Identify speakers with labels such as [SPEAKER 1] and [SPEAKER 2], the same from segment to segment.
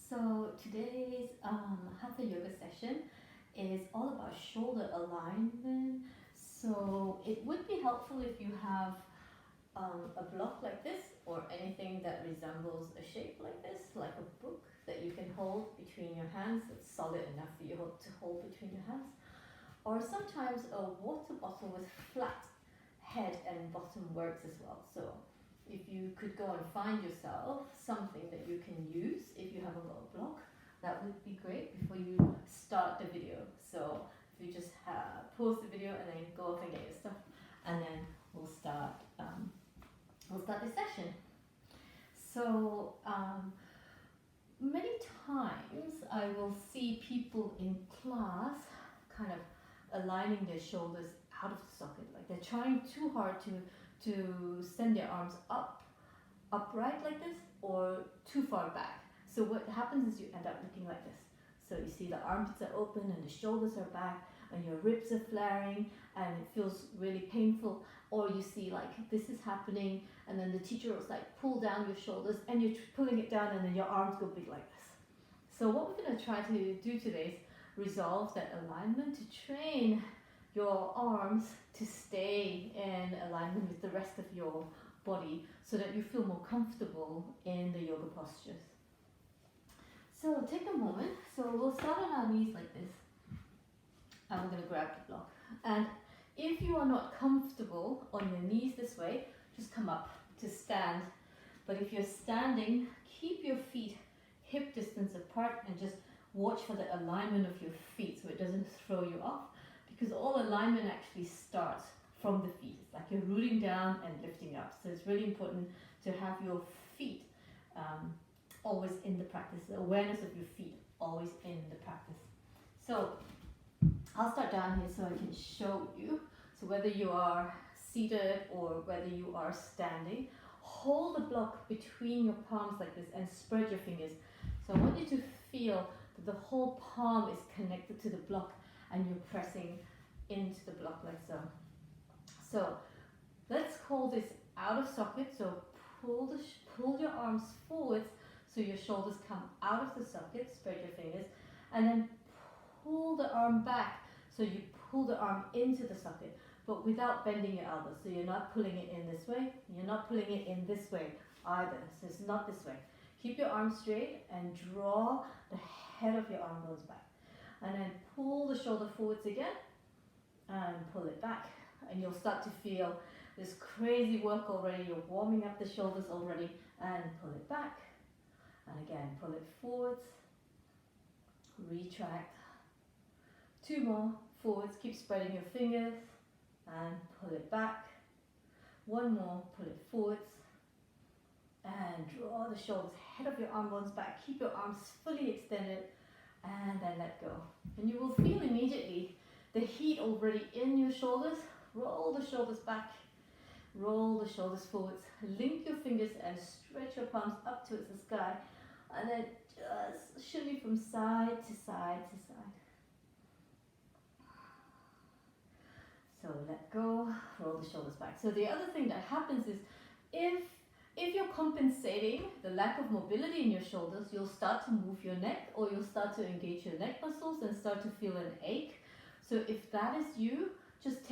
[SPEAKER 1] So today's Hatha Yoga session is all about shoulder alignment. So it would be helpful if you have a block like this or anything that resembles a shape like this, like a book that you can hold between your hands. It's solid enough for you to hold between your hands. Or sometimes a water bottle with flat head and bottom works as well. So if you could go and find yourself something that you can use if you haven't got a block, that would be great before you start the video. So if you just pause the video and then go off and get your stuff, and then we'll start the session. So many times I will see people in class kind of aligning their shoulders out of the socket, like they're trying too hard to send their arms upright like this, or too far back. So what happens is you end up looking like this. So you see the armpits are open and the shoulders are back and your ribs are flaring and it feels really painful. Or you see like this is happening and then the teacher was like, pull down your shoulders, and you're pulling it down and then your arms go big like this. So what we're going to try to do today is resolve that alignment, to train your arms to stay in alignment with the rest of your body so that you feel more comfortable in the yoga postures. So take a moment. So we'll start on our knees like this. And we're going to grab the block. And if you are not comfortable on your knees this way, just come up to stand. But if you're standing, keep your feet hip distance apart and just watch for the alignment of your feet so it doesn't throw you off. Because all alignment actually starts from the feet. It's like you're rooting down and lifting up. So it's really important to have your feet always in the practice, the awareness of your feet always in the practice. So I'll start down here so I can show you. So whether you are seated or whether you are standing, hold the block between your palms like this and spread your fingers. So I want you to feel that the whole palm is connected to the block and you're pressing into the block like so. So let's call this out of socket. So pull your arms forwards so your shoulders come out of the socket, spread your fingers, and then pull the arm back so you pull the arm into the socket, but without bending your elbows. So you're not pulling it in this way, you're not pulling it in this way either. So it's not this way. Keep your arms straight and draw the head of your arm bones back. And then pull the shoulder forwards again and pull it back. And you'll start to feel this crazy work already. You're warming up the shoulders already, and pull it back. And again, pull it forwards, retract. Two more, forwards, keep spreading your fingers, and pull it back. One more, pull it forwards, and draw the shoulders, head of your arm bones back. Keep your arms fully extended, and then let go. And you will feel immediately the heat already in your shoulders. Roll the shoulders back, roll the shoulders forwards, link your fingers and stretch your palms up towards the sky, and then just shimmy from side to side to side. So let go, roll the shoulders back. So the other thing that happens is if you're compensating the lack of mobility in your shoulders, you'll start to move your neck, or you'll start to engage your neck muscles and start to feel an ache. So if that is you, just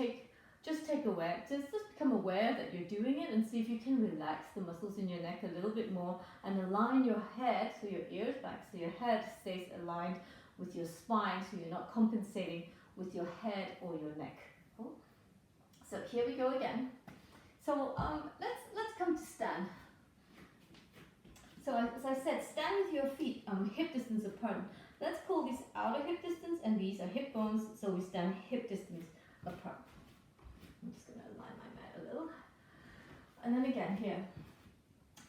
[SPEAKER 1] become aware that you're doing it, and see if you can relax the muscles in your neck a little bit more and align your head, so your ears back, so your head stays aligned with your spine, so you're not compensating with your head or your neck. Oh. So here we go again. So let's come to stand. So as I said, stand with your feet hip distance apart. Let's call this outer hip distance, and these are hip bones, so we stand hip distance apart. I'm just going to align my mat a little. And then again here.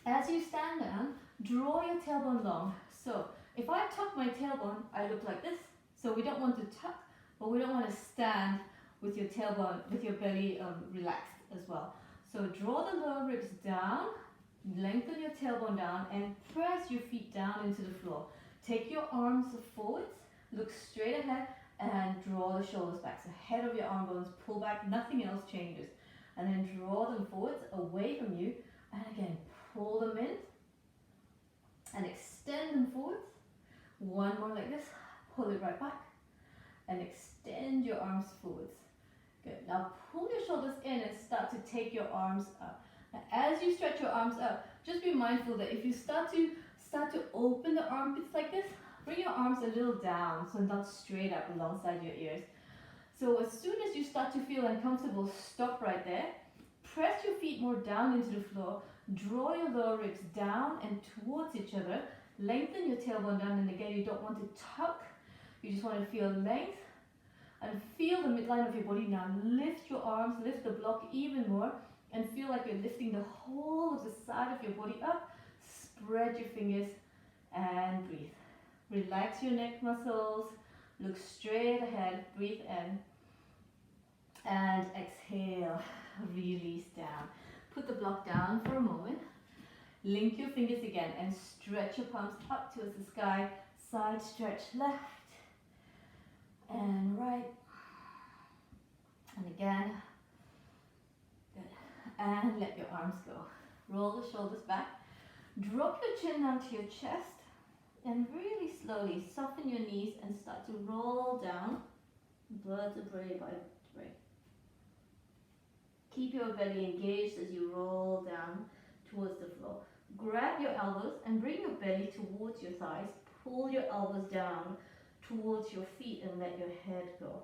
[SPEAKER 1] As you stand down, draw your tailbone long. So if I tuck my tailbone, I look like this. So we don't want to tuck, but we don't want to stand with your tailbone, with your belly relaxed as well. So draw the lower ribs down, lengthen your tailbone down, and press your feet down into the floor. Take your arms forwards, look straight ahead, and draw the shoulders back. So head of your arm bones, pull back, nothing else changes. And then draw them forwards, away from you, and again, pull them in, and extend them forwards, One more like this. Pull it right back and extend your arms forwards. Good. Now pull your shoulders in and start to take your arms up. Now, as you stretch your arms up, just be mindful that if you start to open the armpits like this, bring your arms a little down, so not straight up alongside your ears. So as soon as you start to feel uncomfortable, stop right there. Press your feet more down into the floor. Draw your lower ribs down and towards each other. Lengthen your tailbone down, and again, you don't want to tuck. You just want to feel length and feel the midline of your body. Now lift your arms, lift the block even more, and feel like you're lifting the whole of the side of your body up. Spread your fingers and breathe. Relax your neck muscles. Look straight ahead. Breathe in and exhale. Release down. Put the block down for a moment. Link your fingers again and stretch your palms up towards the sky. Side stretch left and right. And again. Good. And let your arms go. Roll the shoulders back. Drop your chin down to your chest. And really slowly soften your knees and start to roll down vertebrae by vertebrae. Keep your belly engaged as you roll down towards the floor. Grab your elbows and bring your belly towards your thighs. Pull your elbows down towards your feet and let your head go.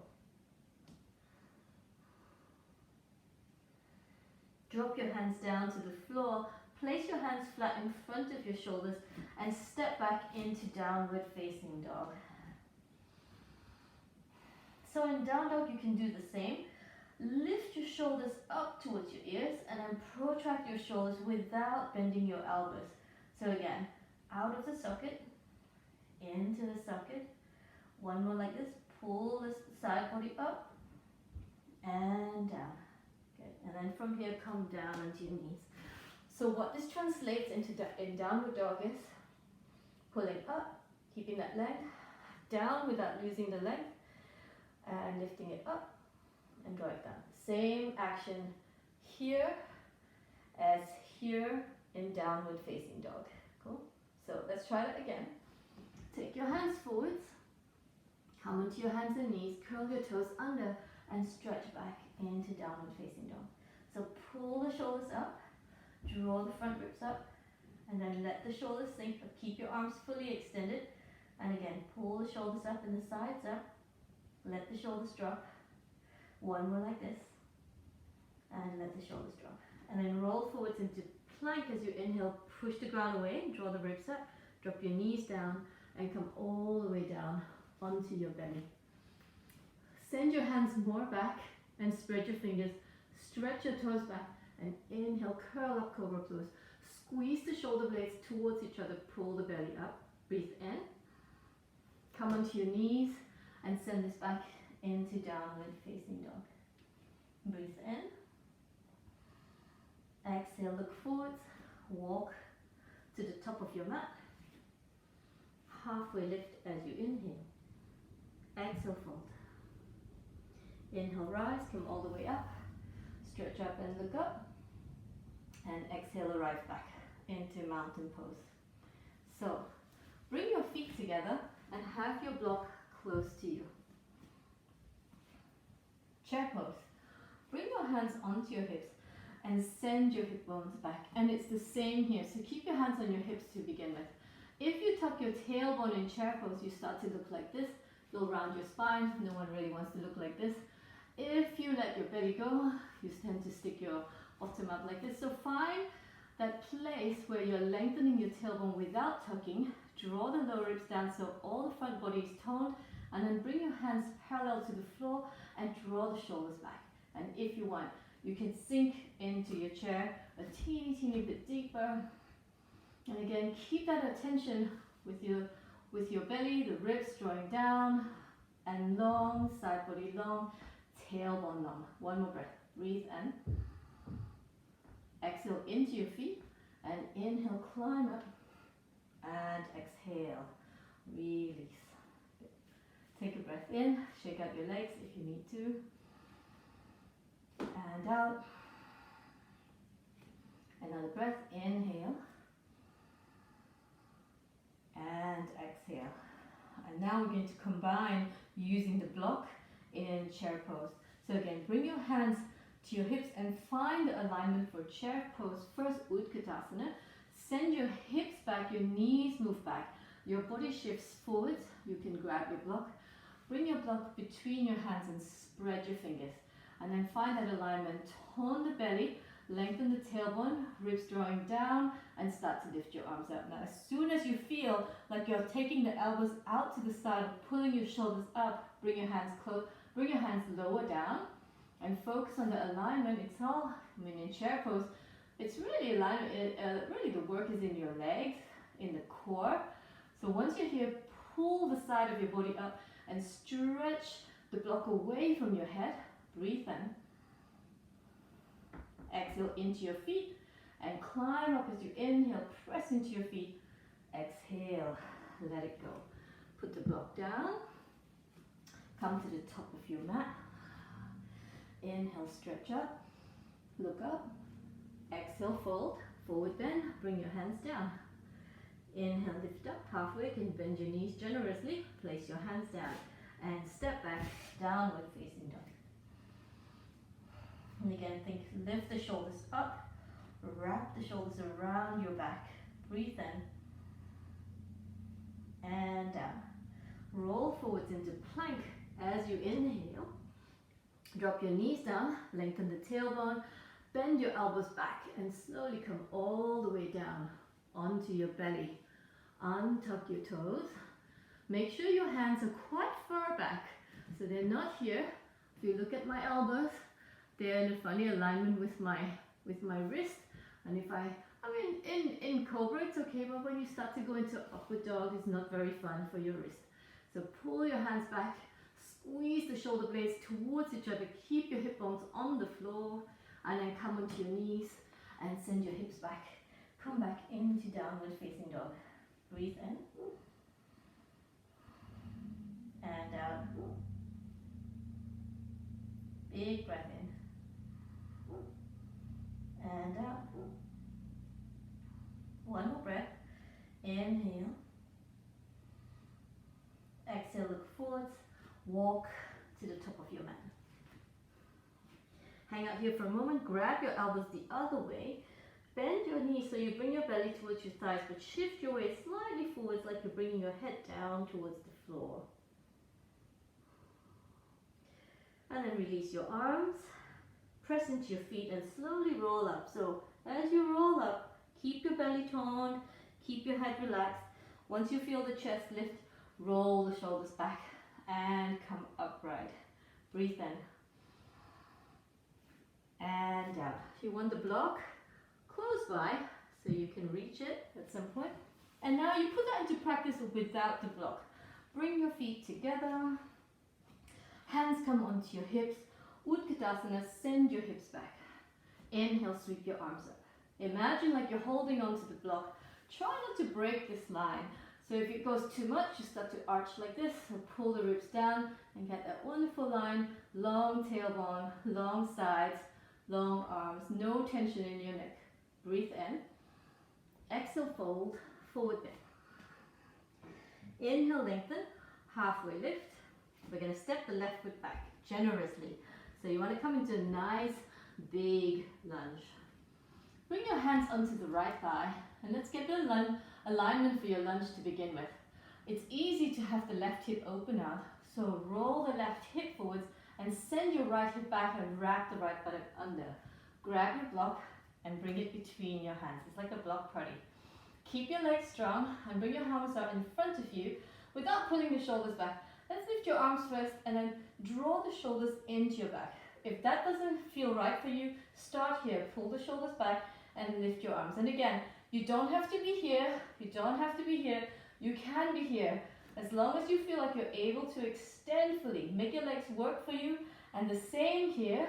[SPEAKER 1] Drop your hands down to the floor. Place your hands flat in front of your shoulders and step back into downward facing dog. So in down dog you can do the same. Lift your shoulders up towards your ears and then protract your shoulders without bending your elbows. So again, out of the socket, into the socket. One more like this. Pull this side body up and down. Good. And then from here, come down onto your knees. So what this translates into in downward dog is pulling up, keeping that length, down without losing the length, and lifting it up and draw it down. Same action here as here in downward facing dog. Cool? So let's try that again. Take your hands forwards, come into your hands and knees, curl your toes under and stretch back into downward facing dog. So pull the shoulders up, draw the front ribs up, and then let the shoulders sink, but keep your arms fully extended. And again, pull the shoulders up and the sides up, let the shoulders drop. One more like this, and let the shoulders drop. And then roll forwards into plank as you inhale, push the ground away, draw the ribs up, drop your knees down, and come all the way down onto your belly. Send your hands more back and spread your fingers. Stretch your toes back and inhale, curl up, cobra pose. Squeeze the shoulder blades towards each other, pull the belly up. Breathe in. Come onto your knees and send this back into downward facing dog. Breathe in. Exhale, look forwards. Walk to the top of your mat. Halfway lift as you inhale. Exhale, fold. Inhale, rise, come all the way up. Stretch up and look up. And exhale, arrive back into mountain pose. So, bring your feet together and have your block close to you. Chair pose. Bring your hands onto your hips and send your hip bones back. And it's the same here. So keep your hands on your hips to begin with. If you tuck your tailbone in chair pose, you start to look like this. You'll round your spine. No one really wants to look like this. If you let your belly go, you tend to stick your bottom up like this. So find that place where you're lengthening your tailbone without tucking. Draw the lower ribs down so all the front body is toned. And then bring your hands parallel to the floor and draw the shoulders back. And if you want, you can sink into your chair a teeny bit deeper. And again, keep that attention with your belly, the ribs drawing down, and long, side body long, tailbone long. One more breath. Breathe in. Exhale into your feet, and inhale, climb up, and exhale, release. Take a breath in, shake out your legs if you need to, and out. Another breath, inhale, and exhale. And now we're going to combine using the block in chair pose. So again, bring your hands to your hips and find the alignment for chair pose. First, Utkatasana. Send your hips back, your knees move back. Your body shifts forwards. You can grab your block. Bring your block between your hands and spread your fingers. And then find that alignment. Tone the belly, lengthen the tailbone, ribs drawing down, and start to lift your arms up. Now, as soon as you feel like you're taking the elbows out to the side, pulling your shoulders up, bring your hands close, bring your hands lower down, and focus on the alignment. It's all, in chair pose, it's really alignment. Really, the work is in your legs, in the core. So once you're here, pull the side of your body up and stretch the block away from your head. Breathe in. Exhale into your feet and climb up as you inhale. Press into your feet. Exhale. Let it go. Put the block down. Come to the top of your mat. Inhale, stretch up. Look up. Exhale, fold. Forward bend. Bring your hands down. Inhale, lift up. Halfway, you can bend your knees generously. Place your hands down. And step back. Downward facing dog. And again, lift the shoulders up, wrap the shoulders around your back. Breathe in and down. Roll forwards into plank as you inhale. Drop your knees down, lengthen the tailbone, bend your elbows back and slowly come all the way down onto your belly. Untuck your toes. Make sure your hands are quite far back so they're not here. If you look at my elbows, they're in a funny alignment with my wrist. And if in cobra it's okay, but when you start to go into upward dog, it's not very fun for your wrist. So pull your hands back, squeeze the shoulder blades towards each other, keep your hip bones on the floor, and then come onto your knees and send your hips back. Come back into downward facing dog. Breathe in and out. Big breath in. And out. One more breath. Inhale. Exhale, look forwards. Walk to the top of your mat. Hang out here for a moment. Grab your elbows the other way. Bend your knees so you bring your belly towards your thighs, but shift your weight slightly forwards like you're bringing your head down towards the floor. And then release your arms. Press into your feet and slowly roll up. So as you roll up, keep your belly toned, keep your head relaxed. Once you feel the chest lift, roll the shoulders back and come upright. Breathe in and out. If you want the block close by so you can reach it at some point. And now you put that into practice without the block. Bring your feet together. Hands come onto your hips. Utkatasana, send your hips back. Inhale, sweep your arms up. Imagine like you're holding onto the block. Try not to break this line. So if it goes too much, you start to arch like this. So pull the ribs down and get that wonderful line. Long tailbone, long sides, long arms. No tension in your neck. Breathe in. Exhale, fold, forward bend. Inhale, lengthen, halfway lift. We're going to step the left foot back generously. So you want to come into a nice big lunge. Bring your hands onto the right thigh and let's get the alignment for your lunge to begin with. It's easy to have the left hip open out. So roll the left hip forwards and send your right hip back and wrap the right buttock under. Grab your block and bring it between your hands. It's like a block party. Keep your legs strong and bring your arms out in front of you without pulling the shoulders back. Let's lift your arms first and then draw the shoulders into your back. If that doesn't feel right for you, start here. Pull the shoulders back and lift your arms. And again, you don't have to be here. You don't have to be here. You can be here. As long as you feel like you're able to extend fully. Make your legs work for you. And the same here.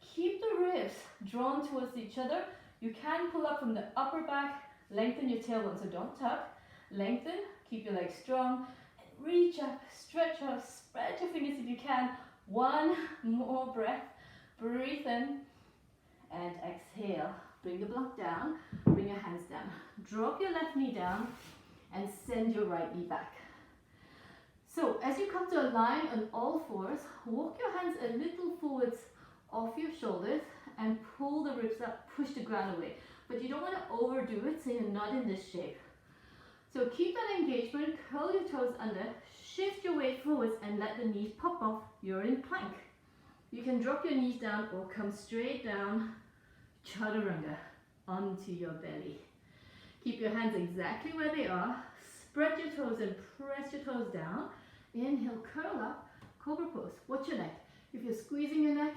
[SPEAKER 1] Keep the ribs drawn towards each other. You can pull up from the upper back. Lengthen your tailbone, so don't tuck. Lengthen. Keep your legs strong. Reach up, stretch up, spread your fingers if you can. One more breath. Breathe in and exhale. Bring the block down, bring your hands down. Drop your left knee down and send your right knee back. So as you come to a line on all fours, walk your hands a little forwards off your shoulders and pull the ribs up, push the ground away. But you don't want to overdo it so you're not in this shape. So keep that engagement, curl your toes under, shift your weight forwards and let the knees pop off. You're in plank. You can drop your knees down or come straight down, chaturanga, onto your belly. Keep your hands exactly where they are. Spread your toes and press your toes down. Inhale, curl up, cobra pose. Watch your neck. If you're squeezing your neck,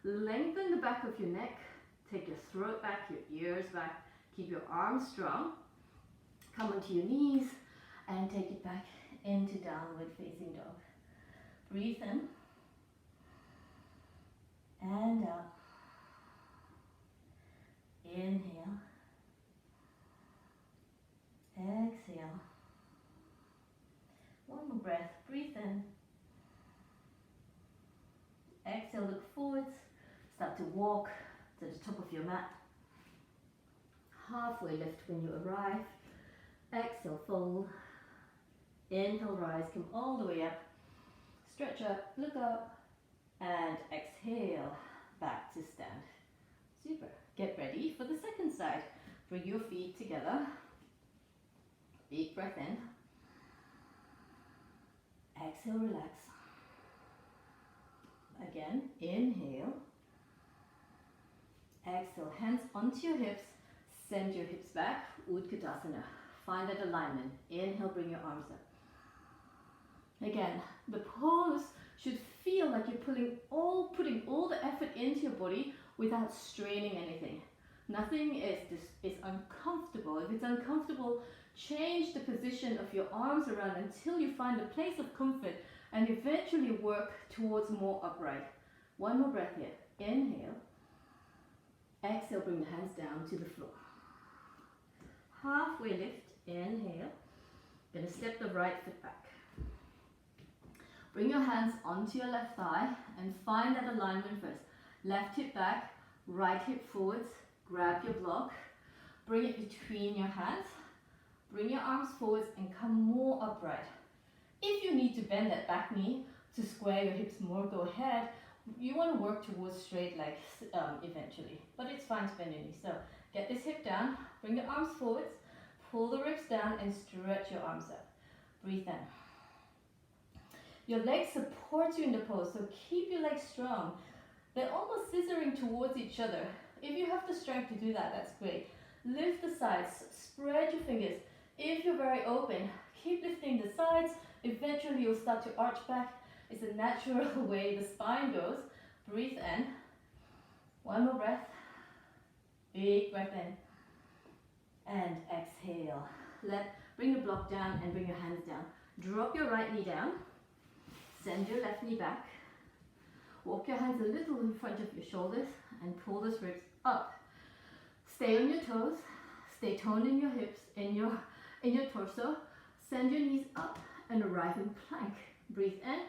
[SPEAKER 1] lengthen the back of your neck. Take your throat back, your ears back. Keep your arms strong. Come onto your knees and take it back into downward facing dog. Breathe in and out. Inhale. Exhale. One more breath. Breathe in. Exhale, look forwards. Start to walk to the top of your mat. Halfway lift when you arrive. Exhale, fold. Inhale, rise, come all the way up. Stretch up, look up, and exhale, back to stand. Super. Get ready for the second side. Bring your feet together. Big breath in. Exhale, relax. Again, inhale. Exhale, hands onto your hips. Send your hips back, Utkatasana. Find that alignment. Inhale, bring your arms up. Again, the pose should feel like you're putting all the effort into your body without straining anything. Nothing is uncomfortable. If it's uncomfortable, change the position of your arms around until you find a place of comfort and eventually work towards more upright. One more breath here. Inhale. Exhale, bring the hands down to the floor. Halfway lift. Inhale. Gonna step the right foot back. Bring your hands onto your left thigh and find that alignment first. Left hip back, right hip forwards. Grab your block. Bring it between your hands. Bring your arms forwards and come more upright. If you need to bend that back knee to square your hips more, go ahead. You want to work towards straight legs eventually, but it's fine to bend your knees. So get this hip down, bring the arms forwards, pull the ribs down and stretch your arms up. Breathe in. Your legs support you in the pose, so keep your legs strong. They're almost scissoring towards each other. If you have the strength to do that, that's great. Lift the sides, spread your fingers. If you're very open, keep lifting the sides. Eventually you'll start to arch back. It's a natural way the spine goes. Breathe in. One more breath. Big breath in. And exhale. Bring the block down and bring your hands down. Drop your right knee down. Send your left knee back. Walk your hands a little in front of your shoulders and pull the ribs up. Stay on your toes. Stay toned in your hips, in your torso. Send your knees up and arrive in plank. Breathe in.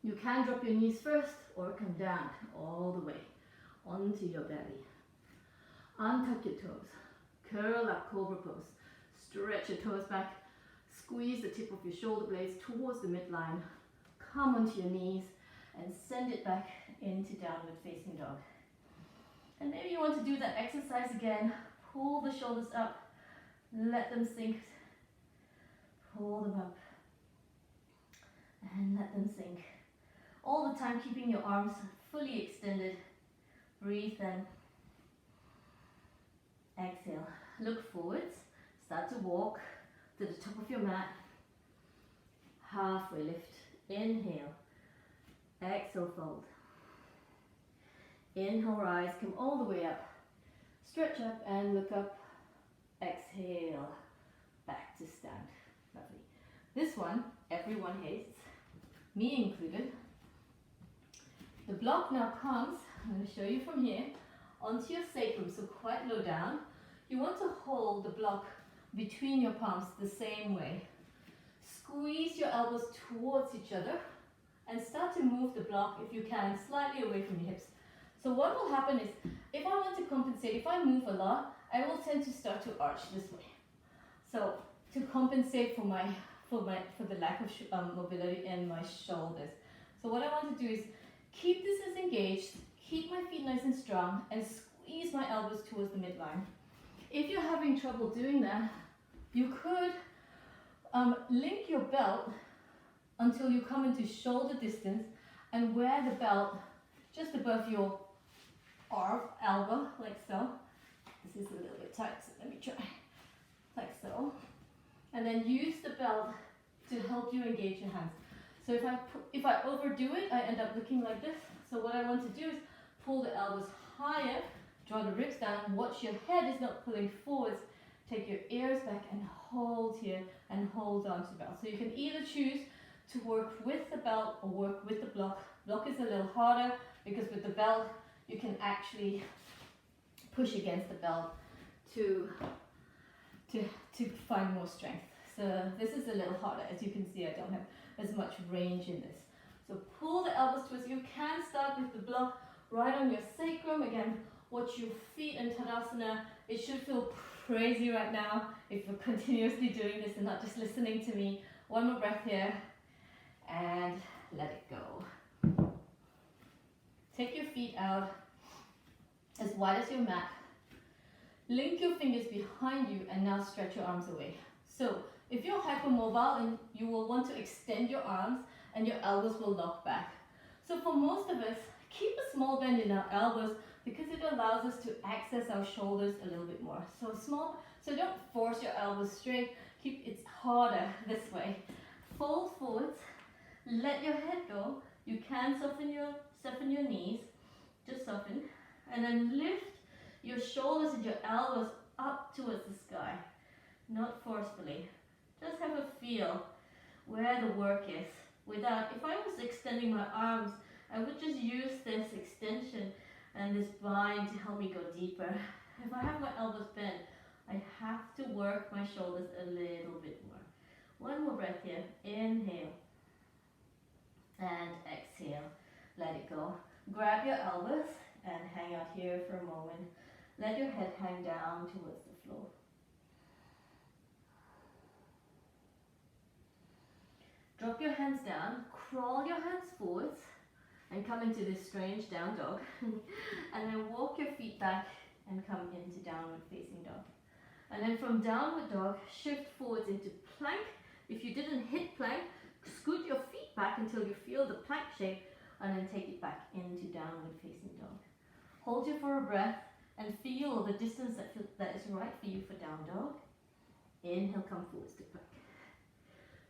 [SPEAKER 1] You can drop your knees first or come down all the way onto your belly. Untuck your toes. Curl up, cobra pose. Stretch your toes back. Squeeze the tip of your shoulder blades towards the midline. Come onto your knees and send it back into downward facing dog. And maybe you want to do that exercise again. Pull the shoulders up. Let them sink. Pull them up. And let them sink. All the time keeping your arms fully extended. Breathe in. Exhale. Look forwards. Start to walk to the top of your mat. Halfway lift. Inhale. Exhale, fold. Inhale, rise. Come all the way up. Stretch up and look up. Exhale. Back to stand. Lovely. This one, everyone hates. Me included. The block now comes, I'm going to show you from here, onto your sacrum, so quite low down. You want to hold the block between your palms the same way. Squeeze your elbows towards each other and start to move the block, if you can, slightly away from your hips. So what will happen is, if I want to compensate, if I move a lot, I will tend to start to arch this way. So to compensate for my for the lack of mobility in my shoulders. So what I want to do is keep this as engaged, keep my feet nice and strong, and squeeze my elbows towards the midline. If you're having trouble doing that, you could link your belt until you come into shoulder distance and wear the belt just above your arm, elbow, like so. This is a little bit tight, so let me try. Like so. And then use the belt to help you engage your hands. So if I overdo it, I end up looking like this. So what I want to do is pull the elbows higher, draw the ribs down, watch your head is not pulling forwards, take your ears back and hold here and hold on to the belt. So you can either choose to work with the belt or work with the block. Block is a little harder because with the belt you can actually push against the belt to find more strength. So this is a little harder. As you can see, I don't have as much range in this. So pull the elbows towards you. You can start with the block right on your sacrum. Again, watch your feet in Tadasana. It should feel crazy right now if you're continuously doing this and not just listening to me. One more breath here and let it go. Take your feet out as wide as your mat. Link your fingers behind you and now stretch your arms away. So if you're hypermobile, and you will want to extend your arms and your elbows will lock back. So for most of us, keep a small bend in our elbows because it allows us to access our shoulders a little bit more. So don't force your elbows straight. It's harder this way. Fold forwards, let your head go. You can soften your knees, just soften, and then lift your shoulders and your elbows up towards the sky, not forcefully. Just have a feel where the work is. If I was extending my arms, I would just use this extension and this bind to help me go deeper. If I have my elbows bent, I have to work my shoulders a little bit more. One more breath here. Inhale and exhale. Let it go. Grab your elbows and hang out here for a moment. Let your head hang down towards the floor. Drop your hands down, crawl your hands forwards and come into this strange down dog. And then walk your feet back and come into downward facing dog. And then from downward dog, shift forwards into plank. If you didn't hit plank, scoot your feet back until you feel the plank shape and then take it back into downward facing dog. Hold here for a breath and feel the distance that is right for you for down dog. Inhale, come forwards to plank.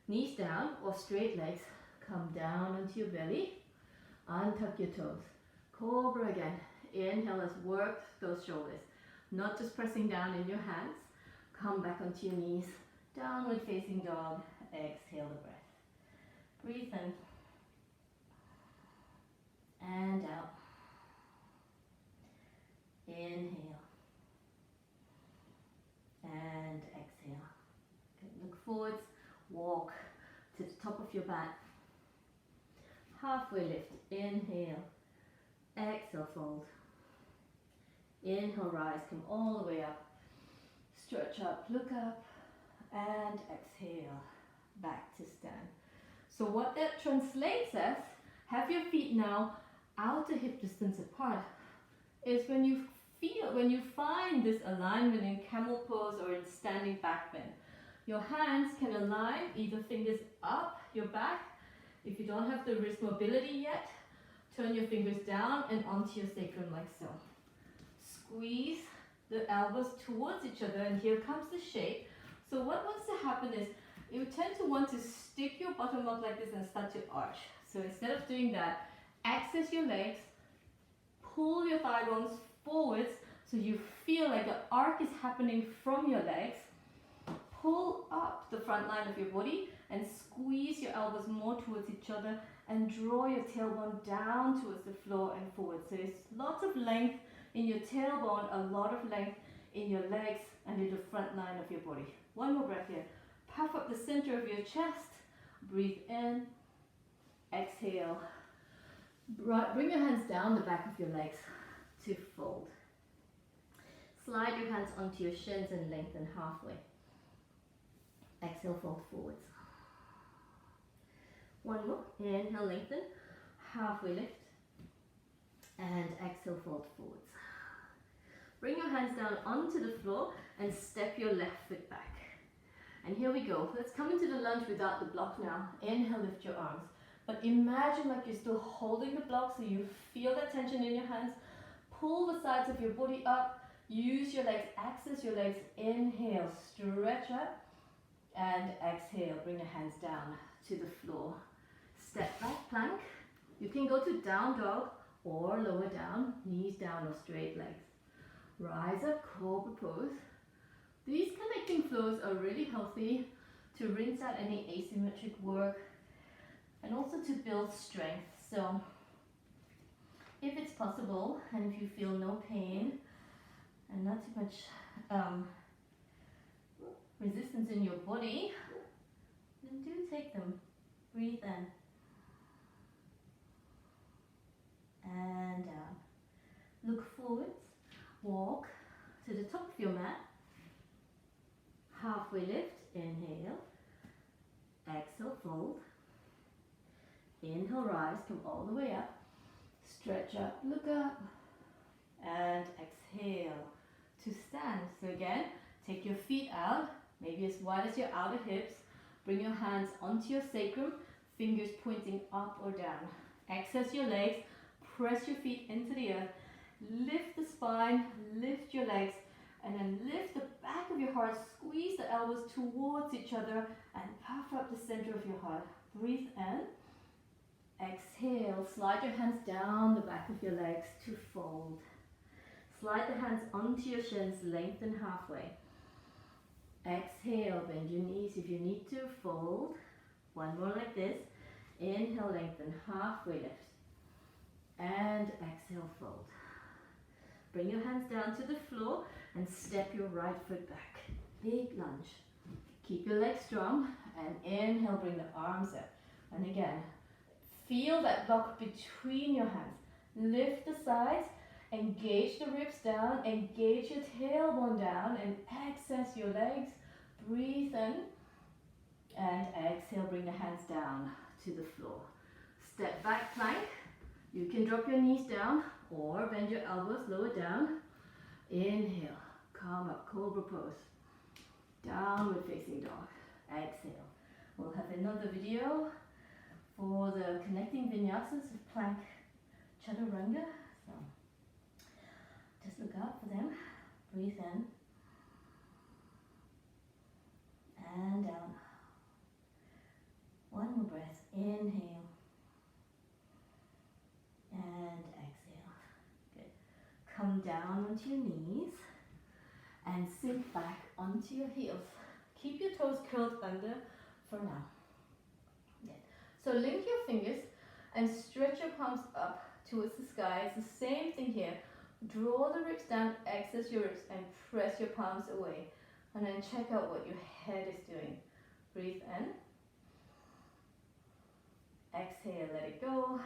[SPEAKER 1] Knees down or straight legs, come down onto your belly. Untuck your toes. Cobra again. Inhale, let's work those shoulders. Not just pressing down in your hands. Come back onto your knees. Downward facing dog. Exhale the breath. Breathe in. And out. Inhale. And exhale. Okay, look forwards. Walk to the top of your back. Halfway lift. Inhale. Exhale, fold. Inhale, rise. Come all the way up. Stretch up, look up. And exhale. Back to stand. So what that translates as, have your feet now out to hip distance apart, is when you find this alignment in camel pose or in standing back bend. Your hands can align, either fingers up your back. If you don't have the wrist mobility yet, turn your fingers down and onto your sacrum like so. Squeeze the elbows towards each other and here comes the shape. So what wants to happen is, you tend to want to stick your bottom up like this and start to arch. So instead of doing that, access your legs, pull your thigh bones forwards so you feel like the arc is happening from your legs. Pull up the front line of your body and squeeze your elbows more towards each other and draw your tailbone down towards the floor and forward. So there's lots of length in your tailbone, a lot of length in your legs and in the front line of your body. One more breath here. Puff up the center of your chest. Breathe in. Exhale. Bring your hands down the back of your legs to fold. Slide your hands onto your shins and lengthen halfway. Exhale, fold forwards.
[SPEAKER 2] One more. Inhale, lengthen. Halfway lift. And exhale, fold forwards. Bring your hands down onto the floor and step your left foot back. And here we go. Let's come into the lunge without the block now. Inhale, lift your arms. But imagine like you're still holding the block so you feel that tension in your hands. Pull the sides of your body up. Use your legs, access your legs. Inhale, stretch up. And exhale, bring your hands down to the floor. Step back, plank. You can go to down dog or lower down, knees down or straight legs. Rise up, cobra pose. These connecting flows are really healthy to rinse out any asymmetric work and also to build strength. So if it's possible and if you feel no pain and not too much resistance in your body, then do take them. Breathe in and down. Look forwards. Walk to the top of your mat. Halfway lift. Inhale. Exhale, fold. Inhale, rise. Come all the way up. Stretch up, look up. And exhale to stand. So again, take your feet out, maybe as wide as your outer hips. Bring your hands onto your sacrum, fingers pointing up or down. Access your legs, press your feet into the earth. Lift the spine, lift your legs, and then lift the back of your heart. Squeeze the elbows towards each other and puff up the center of your heart. Breathe in. Exhale, slide your hands down the back of your legs to fold. Slide the hands onto your shins, lengthen halfway. Exhale, bend your knees if you need to, fold. One more like this. Inhale, lengthen, halfway lift. And exhale, fold. Bring your hands down to the floor and step your right foot back. Big lunge. Keep your legs strong and inhale, bring the arms up. And again, feel that block between your hands. Lift the sides, engage the ribs down, engage your tailbone down and access your legs. Breathe in and exhale, bring the hands down to the floor. Step back plank. You can drop your knees down or bend your elbows, lower down. Inhale, come up, cobra pose. Downward facing dog. Exhale. We'll have another video for the connecting vinyasas of plank chaturanga. So just look out for them. Breathe in and down. One more breath. Inhale and exhale. Good. Come down onto your knees and sink back onto your heels. Keep your toes curled under for now. Good. So link your fingers and stretch your palms up towards the sky. It's the same thing here. Draw the ribs down, access your ribs and press your palms away. And then check out what your head is doing. Breathe in. Exhale, let it go.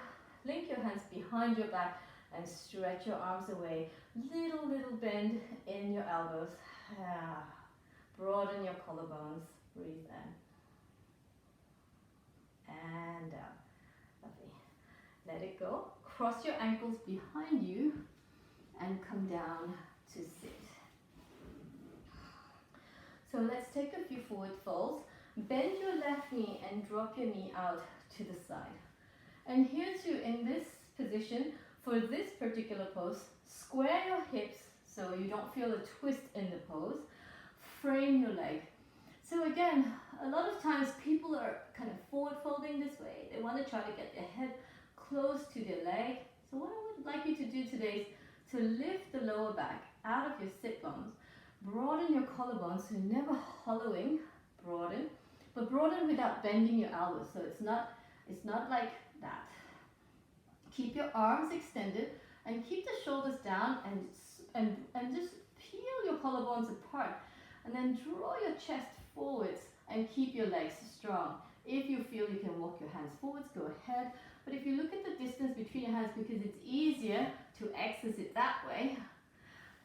[SPEAKER 2] Link your hands behind your back and stretch your arms away. Little bend in your elbows. Broaden your collarbones. Breathe in. And down. Lovely. Let it go. Cross your ankles behind you and come down to sit. So let's take a few forward folds. Bend your left knee and drop your knee out to the side. And here too, in this position, for this particular pose, square your hips so you don't feel a twist in the pose. Frame your leg. So again, a lot of times people are kind of forward folding this way. They want to try to get their head close to their leg. So what I would like you to do today is to lift the lower back out of your sit bones. Broaden your collarbones, so you're never hollowing. Broaden, but broaden without bending your elbows. So it's not like that. Keep your arms extended and keep the shoulders down and just peel your collarbones apart. And then draw your chest forwards and keep your legs strong. If you feel you can walk your hands forwards, go ahead. But if you look at the distance between your hands, because it's easier to access it that way,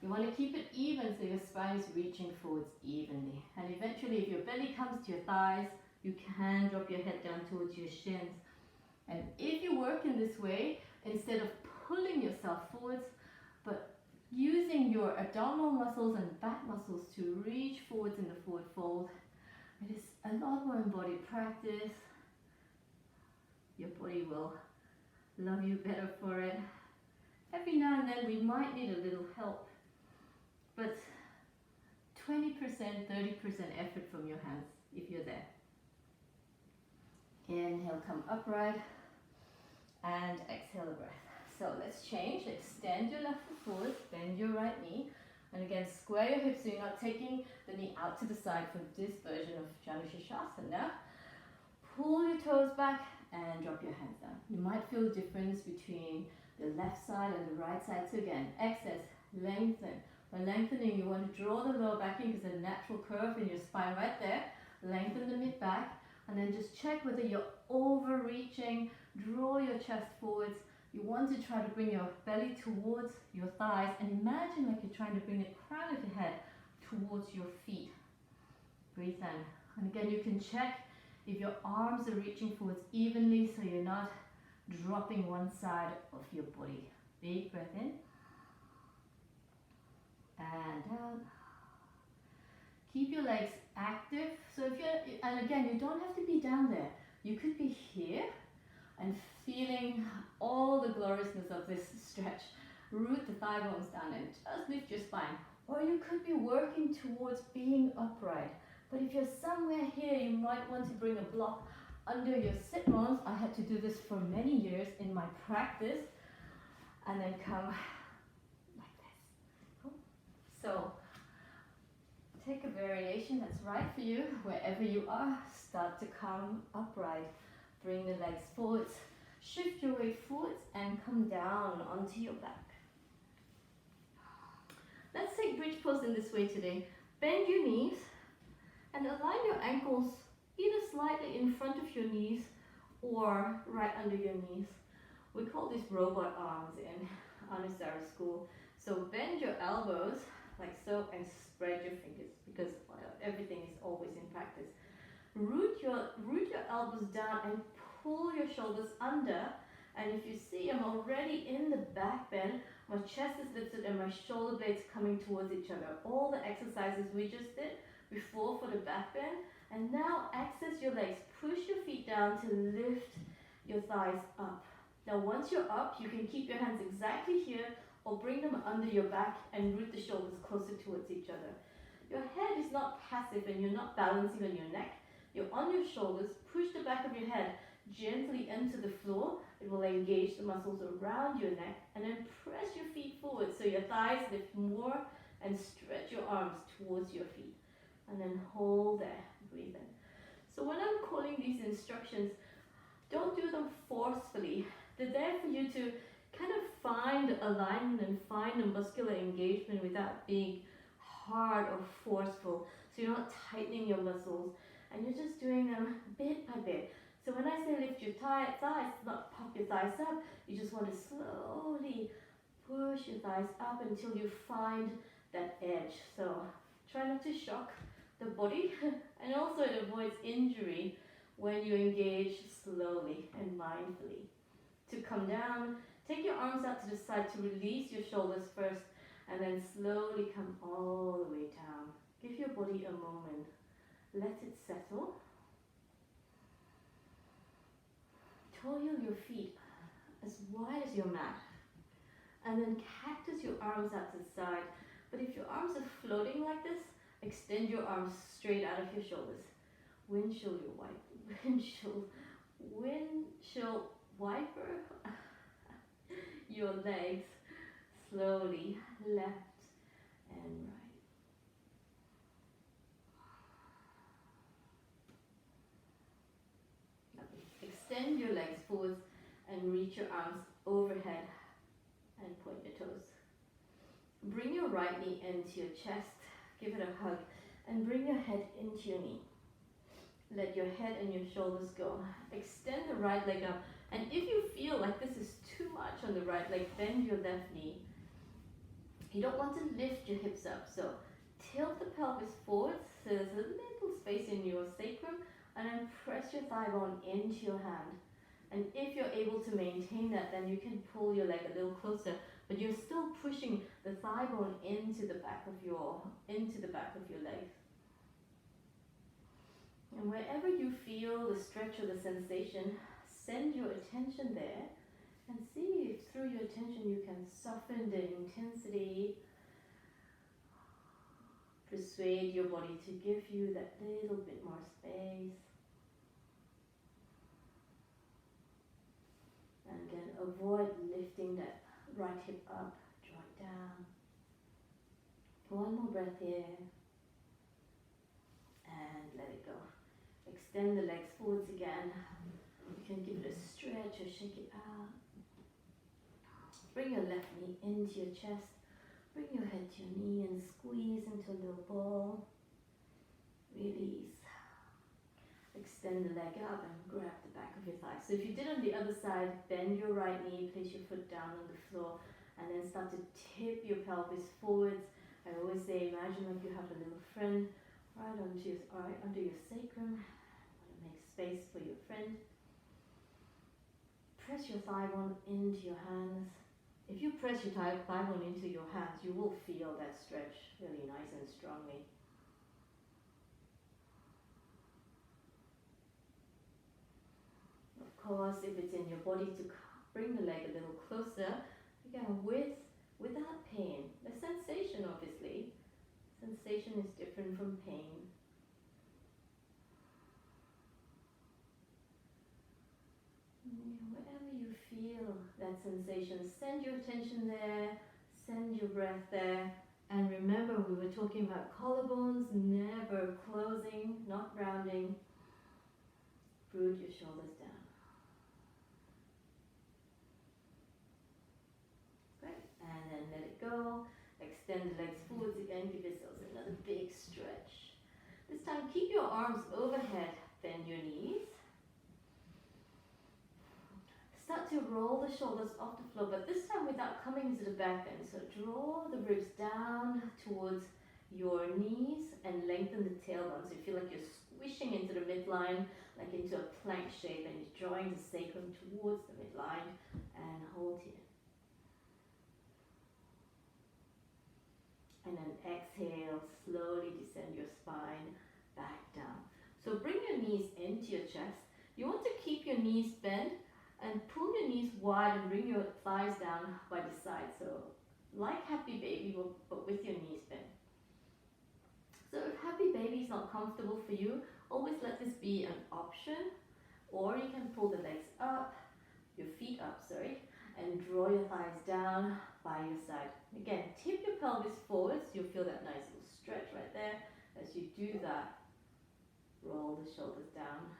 [SPEAKER 2] you want to keep it even so your spine is reaching forwards evenly. And eventually, if your belly comes to your thighs, you can drop your head down towards your shins. And if you work in this way, instead of pulling yourself forwards, but using your abdominal muscles and back muscles to reach forwards in the forward fold, it is a lot more embodied practice. Your body will love you better for it. Every now and then we might need a little help, but 20%, 30% effort from your hands if you're there. Inhale, come upright, and exhale a breath. So let's change. Extend your left foot forward, bend your right knee, and again square your hips so you're not taking the knee out to the side for this version of Janushirshasana. Pull your toes back and drop your hands down. You might feel the difference between the left side and the right side. So again, exhale, lengthen. When lengthening, you want to draw the lower back in because there's a natural curve in your spine right there. Lengthen the mid back, and then just check whether you're overreaching. Draw your chest forwards. You want to try to bring your belly towards your thighs, and imagine like you're trying to bring the crown of your head towards your feet. Breathe in. And again, you can check if your arms are reaching forwards evenly so you're not dropping one side of your body. Big breath in. And down. Keep your legs active. So if you're, and again, you don't have to be down there. You could be here and feeling all the gloriousness of this stretch. Root the thigh bones down and just lift your spine. Or you could be working towards being upright. But if you're somewhere here, you might want to bring a block under your sit bones. I had to do this for many years in my practice. And then come like this. So take a variation that's right for you. Wherever you are, start to come upright. Bring the legs forwards. Shift your weight forwards and come down onto your back. Let's take bridge pose in this way today. Bend your knees and align your ankles either slightly in front of your knees or right under your knees. We call these robot arms in Anusara school. So bend your elbows like so and spread your fingers because everything is always in practice. Root your elbows down and pull your shoulders under. And if you see, I'm already in the back bend. My chest is lifted and my shoulder blades coming towards each other. All the exercises we just did before for the back bend. And now access your legs. Push your feet down to lift your thighs up. Now once you're up, you can keep your hands exactly here or bring them under your back and root the shoulders closer towards each other. Your head is not passive and you're not balancing on your neck. You're on your shoulders. Push the back of your head gently into the floor. It will engage the muscles around your neck, and then press your feet forward so your thighs lift more and stretch your arms towards your feet. And then hold there, breathe in. So when I'm calling these instructions, don't do them forcefully. They're there for you to kind of find alignment and find a muscular engagement without being hard or forceful. So you're not tightening your muscles, and you're just doing them bit by bit. So when I say lift your thighs, not pop your thighs up, you just want to slowly push your thighs up until you find that edge. So try not to shock the body, and also it avoids injury when you engage slowly and mindfully. To come down, take your arms out to the side to release your shoulders first, and then slowly come all the way down. Give your body a moment. Let it settle. Toil your feet as wide as your mat. And then cactus your arms out to the side. But if your arms are floating like this, extend your arms straight out of your shoulders. Windshield wiper your legs slowly left and right. Extend your legs forwards and reach your arms overhead and point your toes. Bring your right knee into your chest, give it a hug, and bring your head into your knee. Let your head and your shoulders go. Extend the right leg up, and if you feel like this is too much on the right leg, bend your left knee. You don't want to lift your hips up, so tilt the pelvis forward so there's a little space in your sacrum, and then press your thigh bone into your hand.
[SPEAKER 1] And if you're able to maintain that, then you can pull your leg a little closer, but you're still pushing the thigh bone into the back of your leg. And wherever you feel the stretch or the sensation, send your attention there and see if through your attention you can soften the intensity, persuade your body to give you that little bit more space. And again, avoid lifting that right hip up, draw it down. One more breath here. And let it go. Extend the legs forwards again. You can give it a stretch or shake it out. Bring your left knee into your chest. Bring your head to your knee and squeeze into a little ball. Release. Extend the leg up and grab the back of your thigh. So if you did on the other side, bend your right knee, place your foot down on the floor, and then start to tip your pelvis forwards. I always say, imagine like you have a little friend right under your sacrum. Want to make space for your friend. Press your thigh bone into your hands. If you press your thigh bone into your hands, you will feel that stretch really nice and strongly. Of course, if it's in your body, to bring the leg a little closer, again, without pain. The sensation, obviously, sensation is different from pain. Wherever you feel that sensation, send your attention there, send your breath there. And remember, we were talking about collarbones, never closing, not rounding. Root your shoulders down. Great. And then let it go. Extend the legs forwards again. Give yourselves another big stretch. This time, keep your arms overhead. Bend your knees. Start to roll the shoulders off the floor, but this time without coming into the back bend. So draw the ribs down towards your knees and lengthen the tailbone. So you feel like you're squishing into the midline, like into a plank shape, and you're drawing the sacrum towards the midline, and hold here. And then exhale, slowly descend your spine back down. So bring your knees into your chest. You want to keep your knees bent and pull your knees wide and bring your thighs down by the side. So like Happy Baby, but with your knees bent. So if Happy Baby is not comfortable for you, always let this be an option. Or you can pull the legs up, your feet up, and draw your thighs down by your side. Again, tip your pelvis forwards. You'll feel that nice little stretch right there. As you do that, roll the shoulders down.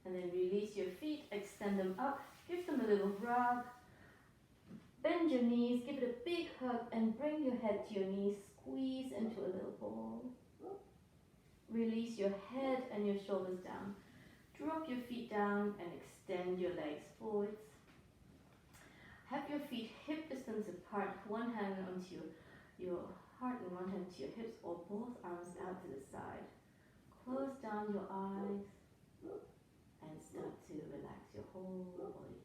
[SPEAKER 1] And then release your feet, extend them up, give them a little rub. Bend your knees, give it a big hug, and bring your head to your knees. Squeeze into a little ball. Release your head and your shoulders down. Drop your feet down and extend your legs forwards. Have your feet hip distance apart, one hand onto your heart and one hand to your hips, or both arms out to the side. Close down your eyes and start to relax your whole body.